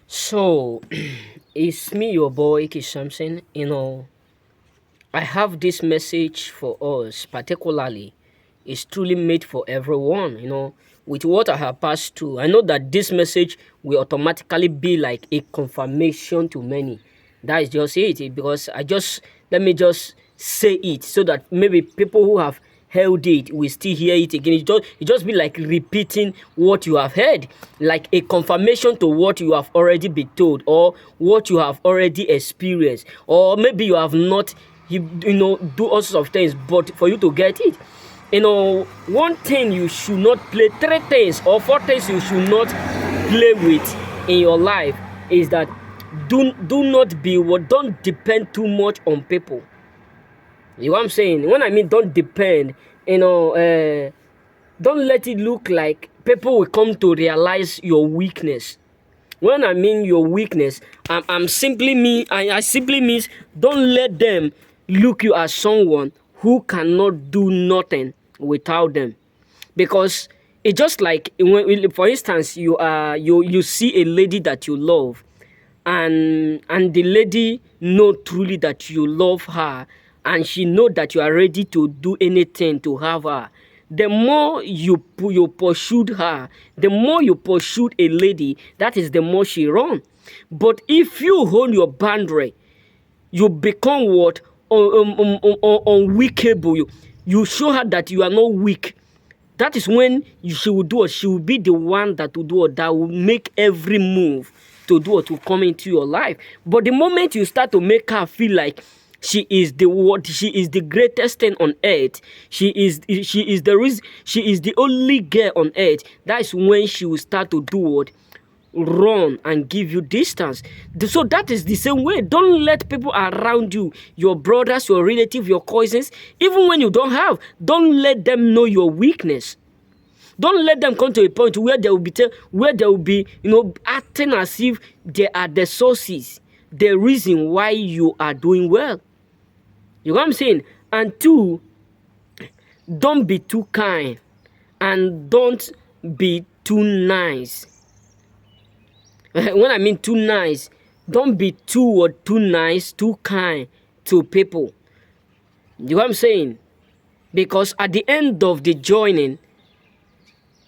So, it's me, your boy, Kish Samson. I have this message for us, particularly. It's truly made for everyone, with what I have passed through. I know that this message will automatically be like a confirmation to many. That is just it, because let me just say it so that maybe people who have held it will still hear it again. It just be like repeating what you have heard, like a confirmation to what you have already been told, or what you have already experienced, or maybe you have not do all sorts of things, but for you to get it. One thing you should not play, three things or four things you should not play with in your life is that do not be what don't depend too much on people. You know what I'm saying? When I mean don't depend, don't let it look like people will come to realize your weakness. When I mean your weakness, I'm simply me. I simply means don't let them look you as someone who cannot do nothing without them, because it's just like for instance, you see a lady that you love, and the lady know truly that you love her, and she know that you are ready to do anything to have her. The more you pursued her, the more you pursued a lady, that is the more she run. But if you hold your boundary, you become what unweakable. You show her that you are not weak. That is when she will do it. She will be the one that will do it, that will make every move to do it, to come into your life. But the moment you start to make her feel like she is the greatest thing on earth, she is the only girl on earth, that is when she will start to do what? Run and give you distance. So that is the same way. Don't let people around you, your brothers, your relatives, your cousins, even when you don't have, don't let them know your weakness. Don't let them come to a point where they will be acting as if they are the sources, the reason why you are doing well. You know what I'm saying? And two, don't be too kind, and don't be too nice. When I mean too nice, don't be too nice, too kind to people. You know what I'm saying? Because at the end of the joining,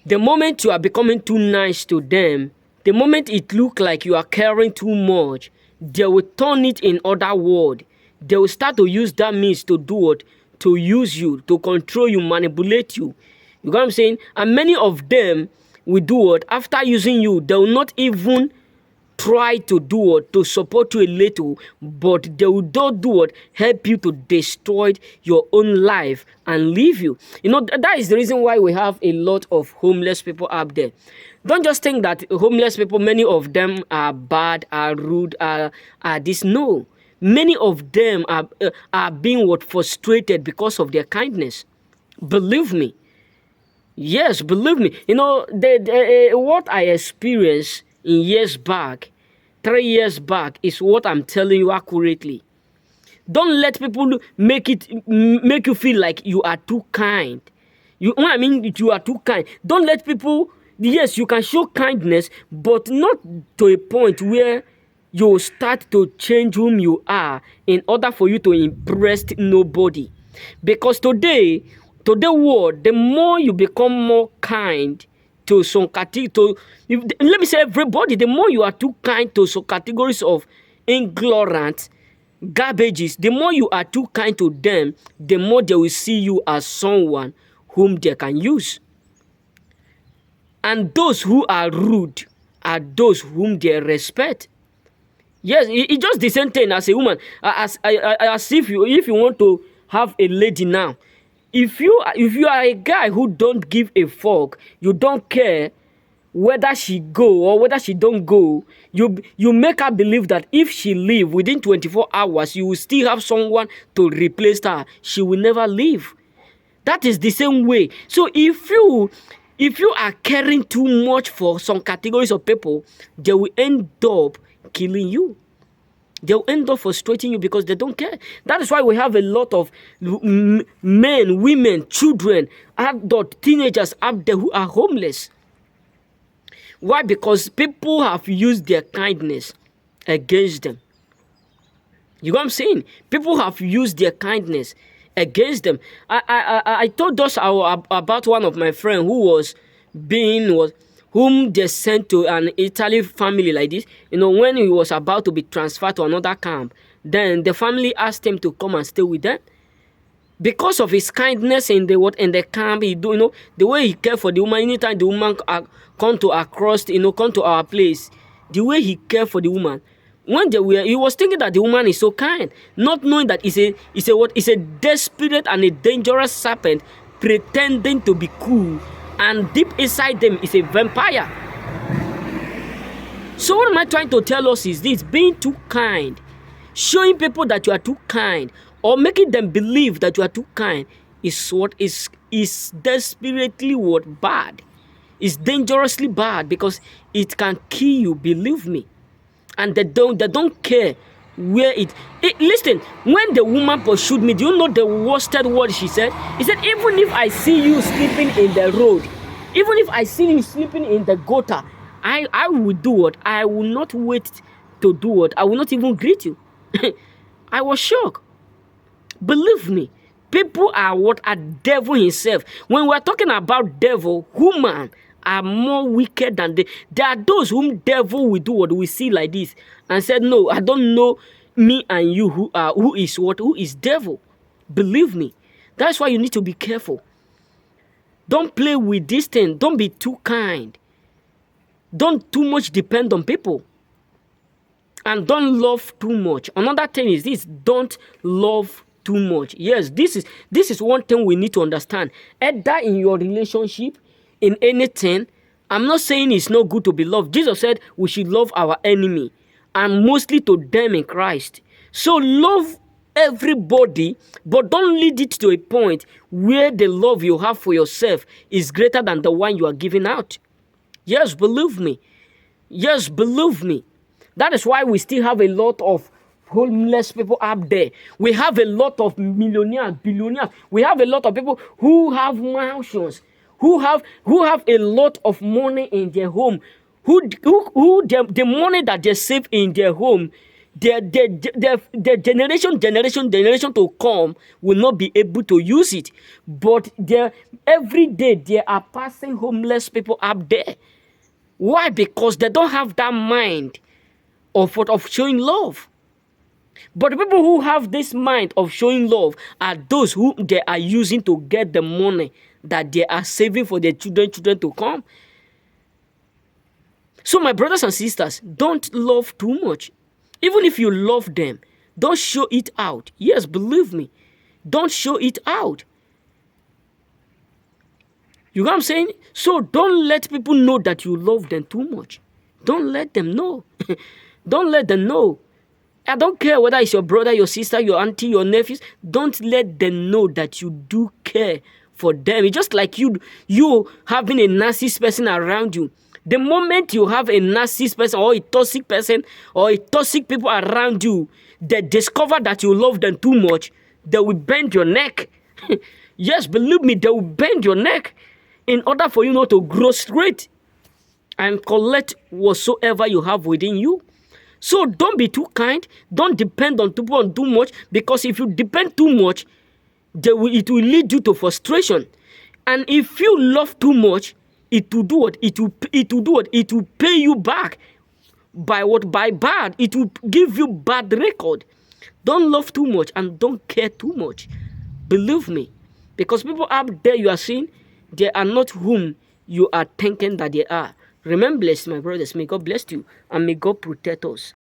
the moment you are becoming too nice to them, the moment it look like you are caring too much, they will turn it in other word. They will start to use that means to do what? To use you, to control you, manipulate you. You know what I'm saying? And many of them will do what? After using you, they will not even try to do what? To support you a little, but they will not do what? Help you to destroy your own life and leave you. That is the reason why we have a lot of homeless people out there. Don't just think that homeless people, many of them are bad, are rude, are this. No. Many of them are being what? Frustrated because of their kindness. Believe me. Yes, believe me. What I experienced in years back, 3 years back, is what I'm telling you accurately. Don't let people make you feel like you are too kind. When I mean you are too kind, don't let people. Yes, you can show kindness, but not to a point where you start to change whom you are in order for you to impress nobody. Because today world, the more you become more kind to some let me say everybody, the more you are too kind to some categories of ignorant garbages, the more you are too kind to them, the more they will see you as someone whom they can use. And those who are rude are those whom they respect. Yes, it's just the same thing as a woman. As if you want to have a lady now, if you are a guy who don't give a fuck, you don't care whether she go or whether she don't go, you make her believe that if she leave within 24 hours, you will still have someone to replace her. She will never leave. That is the same way. So if you are caring too much for some categories of people, they will end up killing you. They'll end up frustrating you because they don't care. That is why we have a lot of men, women, children, adult, teenagers out there who are homeless. Why? Because people have used their kindness against them. You know what I'm saying? People have used their kindness against them. I told us about one of my friends who was whom they sent to an Italy family like this. You know, when he was about to be transferred to another camp, then the family asked him to come and stay with them. Because of his kindness in the camp, the way he cared for the woman. Anytime the woman come to our place, the way he cared for the woman. When he was thinking that the woman is so kind, not knowing that it's a desperate and a dangerous serpent pretending to be cool, and deep inside them is a vampire. So what am I trying to tell us is this: being too kind, showing people that you are too kind, or making them believe that you are too kind, is desperately bad. It's dangerously bad, because it can kill you. Believe me. And they don't care where listen, when the woman pursued me, do you know the worst word she said? He said, even if I see you sleeping in the road, even if I see you sleeping in the gutter, I will do what? I will not wait to do what? I will not even greet you. I was shocked. Believe me, people are a devil himself. When we're talking about devil, human are more wicked than there are those whom devil will do what we see like this and said, no, I don't know me and you who is devil. Believe me. That's why you need to be careful. Don't play with this thing. Don't be too kind. Don't too much depend on people. And don't love too much. Another thing is this: don't love too much. Yes, this is one thing we need to understand. Either in your relationship, in anything, I'm not saying it's not good to be loved. Jesus said we should love our enemy, and mostly to them in Christ. So love everybody, but don't lead it to a point where the love you have for yourself is greater than the one you are giving out. Yes, believe me. Yes, believe me. That is why we still have a lot of homeless people up there. We have a lot of millionaires, billionaires. We have a lot of people who have mansions, who have a lot of money in their home, the money that they save in their home, their generation to come will not be able to use it. But every day there are passing homeless people up there. Why? Because they don't have that mind of showing love. But the people who have this mind of showing love are those who they are using to get the money that they are saving for their children to come. So my brothers and sisters, don't love too much. Even if you love them, don't show it out. Yes, believe me. Don't show it out. You know what I'm saying? So don't let people know that you love them too much. Don't let them know. Don't let them know. I don't care whether it's your brother, your sister, your auntie, your nephews. Don't let them know that you do care for them. It's just like you having a narcissist person around you. The moment you have a narcissist person or a toxic person or a toxic people around you, they discover that you love them too much, they will bend your neck. Yes, believe me, they will bend your neck in order for you not to grow straight and collect whatsoever you have within you. So don't be too kind. Don't depend on people too much, because if you depend too much, it will lead you to frustration. And if you love too much, it will do what? It will pay you back by what? By bad. It will give you bad record. Don't love too much and don't care too much. Believe me, because people up there you are seeing, they are not whom you are thinking that they are. Remain blessed, my brothers. May God bless you and may God protect us.